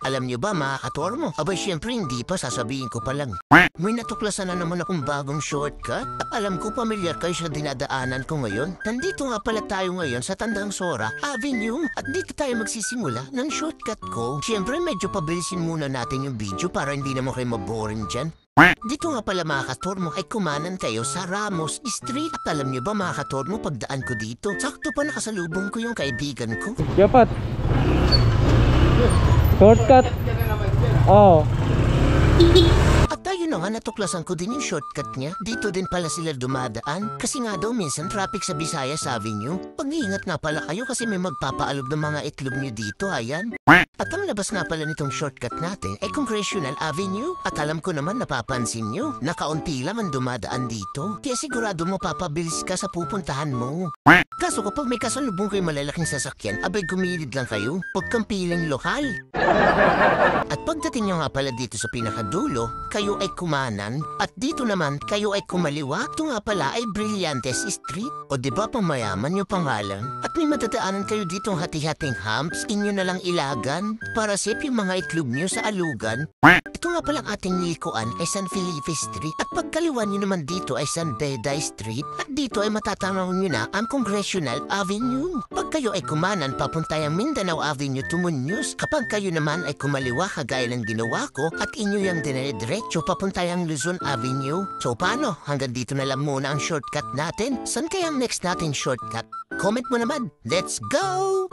Alam niyo ba mga katormo? Abay syempre hindi pa, sasabihin ko pa lang. May natuklasan na naman akong bagong shortcut. Alam ko pamilyar kayo sa dinadaanan ko ngayon. Nandito nga pala tayo ngayon sa Tandang Sora Avenue at dito tayo magsisimula ng shortcut ko. Syempre medyo pabilisin muna natin yung video para hindi naman kayo maboring dyan. Dito nga pala mga katormo ay kumanan tayo sa Ramos Street. At alam niyo ba mga katormo, pagdaan ko dito, sakto pa nakasalubong ko yung kaibigan ko. Dapat shortcut. Oh. At tayo na nga natuklasan ko din yung shortcut niya. Dito din pala sila dumadaan. Kasi nga daw minsan traffic sa Visayas Avenue. Pag-iingat nga pala kayo kasi may magpapaalob ng mga itlog niyo dito, ayan. At ang labas nga pala nitong shortcut natin ay Congressional Avenue. At alam ko naman napapansin nyo, nakaunti lang ang dumadaan dito. Kaya sigurado mo papabilis ka sa pupuntahan mo. Kaso kapag may kasalubong kayo malalaking sasakyan, abay gumilid lang kayo. Huwag kang piling lokal. At pagdating nyo nga pala dito sa pinakadulo, kayo ay kumanan. At dito naman, kayo ay kumaliwa. Ito nga pala ay Brillantes Street. O diba pamayaman yung pangalan? At may matadaanan kayo ditong hati-hating humps, inyo na lang ilagan para safe yung mga itlog nyo sa alugan. Ito nga palang ating likuan ay San Felipe Street. At pagkaliwa nyo naman dito ay San Beda Street. At dito ay matatanaw nyo na ang Congressional Avenue. Pag kayo ay kumanan, papuntayang Mindanao Avenue to Muñoz. Kapag kayo naman ay kumaliwa kagaya ng ginawa ko at inyo yung dinediretso papuntayang Luzon Avenue. So paano? Hanggang dito na lang muna ang shortcut natin. San kaya ang next natin shortcut? Comment mo naman. Let's go!